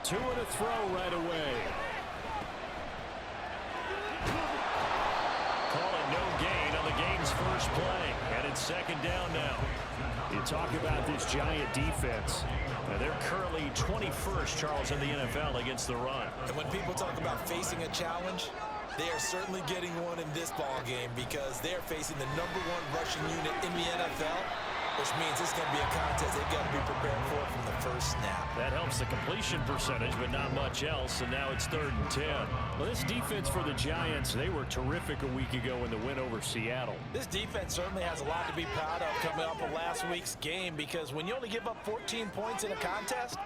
Two and a throw right away. Call it no gain on the game's first play. And it's second down now. You talk about this Giant defense. They're currently 21st, Charles, in the NFL against the run. And when people talk about facing a challenge, they are certainly getting one in this ball game because they're facing the #1 rushing unit in the NFL, which means it's going to be a contest they've got to be prepared for from the first snap. That helps the completion percentage, but not much else, and now it's 3rd and 10. Well, this defense for the Giants, they were terrific a week ago in the win over Seattle. This defense certainly has a lot to be proud of coming off of last week's game because when you only give up 14 points in a contest,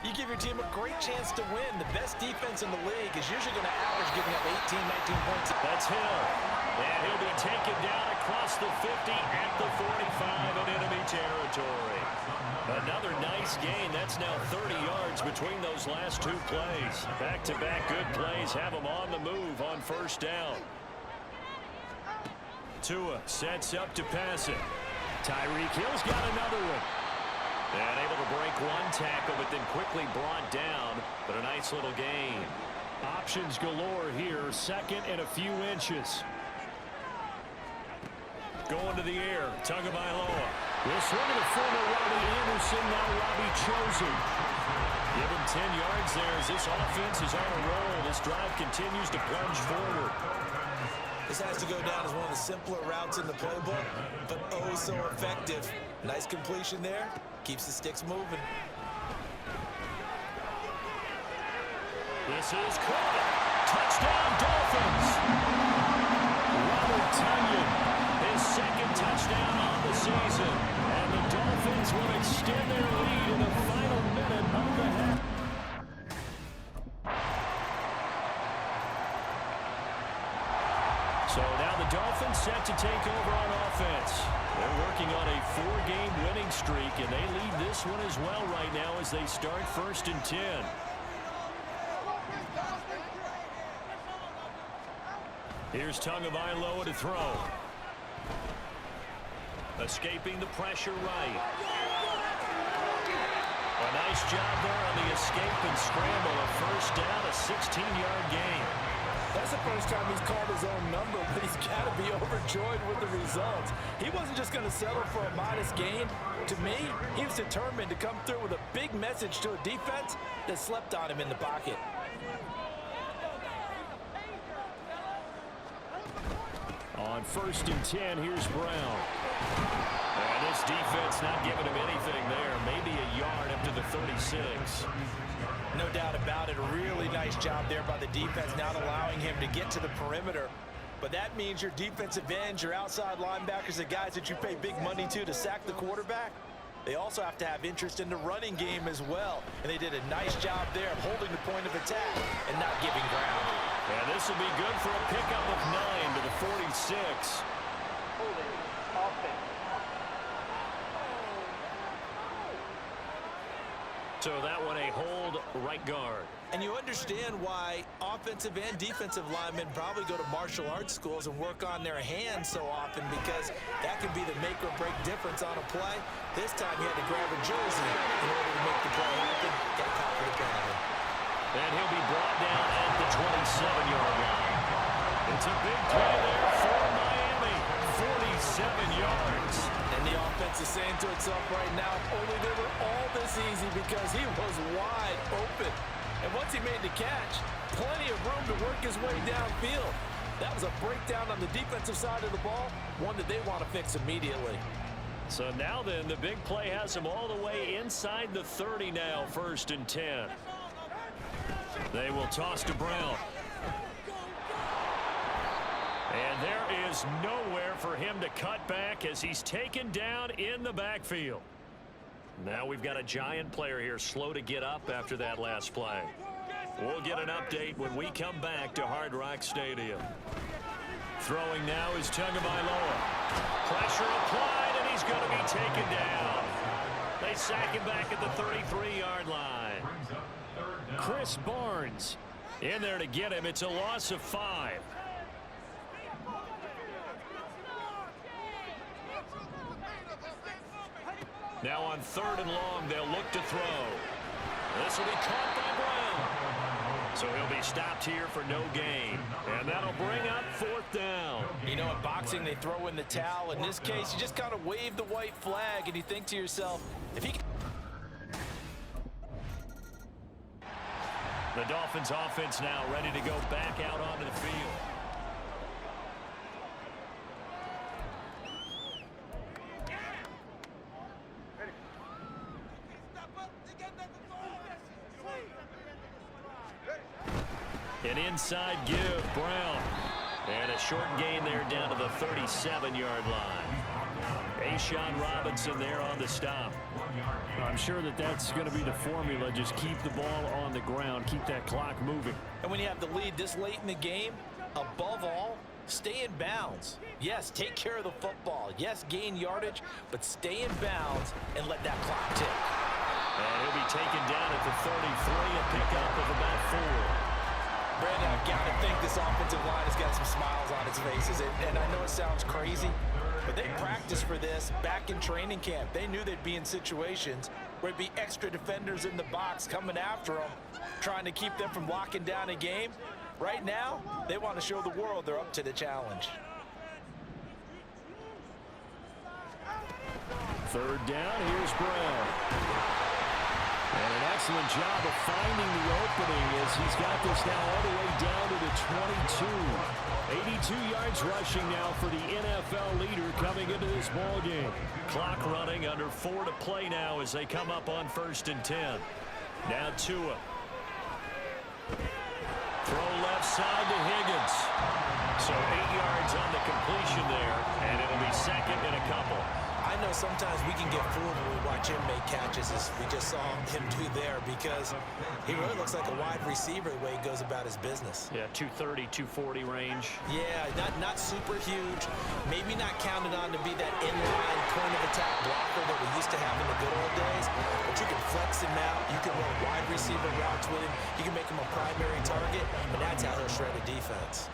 you give your team a great chance to win. The best defense in the league is usually going to average giving up 18, 19 points. That's Hill. And he'll be taken down across the 50 at the 45 in enemy territory. Another nice gain. That's now 30 yards between those last two plays. Back-to-back good plays have them on the move on first down. Tua sets up to pass it. Tyreek Hill's got another one. And able to break one tackle, but then quickly brought down. But a nice little gain. Options galore here. Second and a few inches. Going to the air. Tagovailoa. We'll swing to the former Robbie Anderson. Now Robbie Chosen. Give him 10 yards there as this offense is on a roll. This drive continues to plunge forward. This has to go down as one of the simpler routes in the playbook, but oh so effective. Nice completion there. Keeps the sticks moving. This is caught. Touchdown Dolphins. Robert Tonyan, his second touchdown on the season. And the Dolphins will extend their lead in the final minute of the half. So now the Dolphins set to take over on offense. They're working on a 4-game winning streak, and they lead this one as well right now as they start 1st and 10. Here's Tagovailoa to throw. Escaping the pressure right. A nice job there on the escape and scramble. A first down, a 16-yard gain. That's the first time he's called his own number, but he's got to be overjoyed with the results. He wasn't just going to settle for a modest gain. To me, he was determined to come through with a big message to a defense that slept on him in the pocket. On 1st and 10, here's Brown. And this defense not giving him anything there. Maybe a yard up to the 36. No doubt about it. A really nice job there by the defense, not allowing him to get to the perimeter. But that means your defensive ends, your outside linebackers, the guys that you pay big money to sack the quarterback, they also have to have interest in the running game as well. And they did a nice job there of holding the point of attack and not giving ground. And this will be good for a pickup of 9 to the 46. Holding offense. So that one a hold right guard. And you understand why offensive and defensive linemen probably go to martial arts schools and work on their hands so often, because that can be the make or break difference on a play. This time he had to grab a jersey in order to make the play happen. Got caught for the penalty. And he'll be brought down at the 27-yard line. It's a big play there for Miami. 47 yards. And the offense is saying to itself right now, only they were all this easy because he was wide open. And once he made the catch, plenty of room to work his way downfield. That was a breakdown on the defensive side of the ball, one that they want to fix immediately. So now then, the big play has him all the way inside the 30 now, 1st and 10. They will toss to Brown. And there is nowhere for him to cut back as he's taken down in the backfield. Now we've got a Giant player here slow to get up after that last play. We'll get an update when we come back to Hard Rock Stadium. Throwing now is Tagovailoa. Pressure applied, and he's going to be taken down. They sack him back at the 33-yard line. Chris Barnes in there to get him. It's a loss of 5. Now on 3rd and long, they'll look to throw. This will be caught by Brown. So he'll be stopped here for no gain. And that'll bring up 4th down. You know, in boxing, they throw in the towel. In this case, you just kind of wave the white flag, and you think to yourself, if he can... The Dolphins offense now ready to go back out onto the field. An inside give, Brown. And a short gain there down to the 37-yard line. Ashawn Robinson there on the stop. I'm sure that's going to be the formula. Just keep the ball on the ground. Keep that clock moving. And when you have the lead this late in the game, above all, stay in bounds. Yes, take care of the football. Yes, gain yardage, but stay in bounds and let that clock tick. And he'll be taken down at the 33, a pickup of about 4. Brandon, I've got to think this offensive line has got some smiles on its faces. And I know it sounds crazy, but they practiced for this back in training camp. They knew they'd be in situations where it'd be extra defenders in the box coming after them, trying to keep them from locking down a game. Right now, they want to show the world they're up to the challenge. 3rd down, here's Brown. And an excellent job of finding the opening as he's got this now all the way down to the 22. 82 yards rushing now for the NFL leader coming into this ball game. Clock running, under 4 to play now as they come up on 1st and 10. Now Tua. Throw left side to Higgins. So 8 yards on the completion there, and it'll be 2nd and a couple. I know sometimes we can get fooled when we watch him make catches, as we just saw him do there, because he really looks like a wide receiver the way he goes about his business. Yeah, 230, 240 range. Yeah, not super huge. Maybe not counted on to be that inline point of attack blocker that we used to have in the good old days, but you can flex him out. You can run wide receiver routes with him. You can make him a primary target, and that's how he'll shred a defense.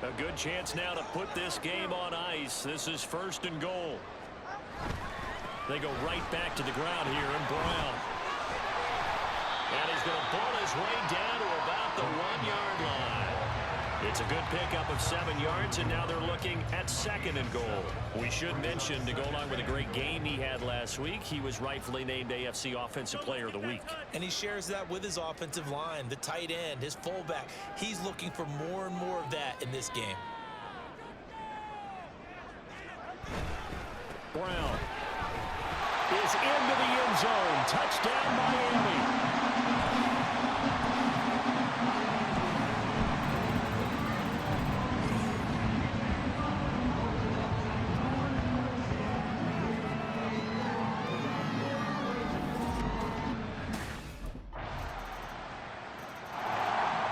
A good chance now to put this game on ice. This is 1st and goal. They go right back to the ground here, and Brown. And he's going to pull his way down to about the 1-yard line. It's a good pickup of 7 yards, and now they're looking at 2nd and goal. We should mention, to go along with a great game he had last week, he was rightfully named AFC Offensive Player of the Week. And he shares that with his offensive line, the tight end, his fullback. He's looking for more and more of that in this game. Brown is into the end zone. Touchdown, Miami.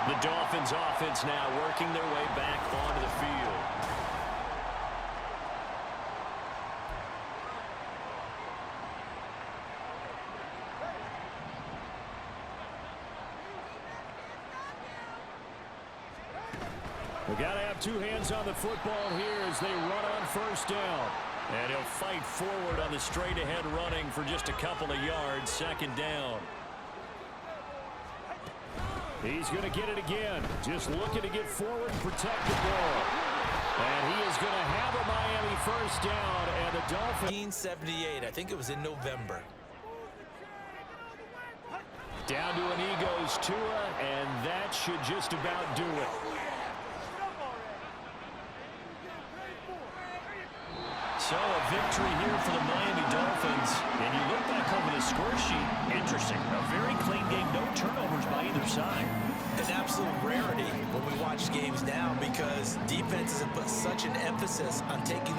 The Dolphins offense now working their way back onto the field. We got to have 2 hands on the football here as they run on 1st down. And he'll fight forward on the straight-ahead running for just a couple of yards. 2nd down. He's going to get it again. Just looking to get forward and protect the ball. And he is going to have a Miami 1st down. And the Dolphins. 1978. I think it was in November. Down to an goes Tua, and that should just about do it. So a victory here for the Miami Dolphins. And you look back over the score sheet. Interesting. A very clean game. No turnovers by either side. An absolute rarity when we watch games now, because defenses have put such an emphasis on taking the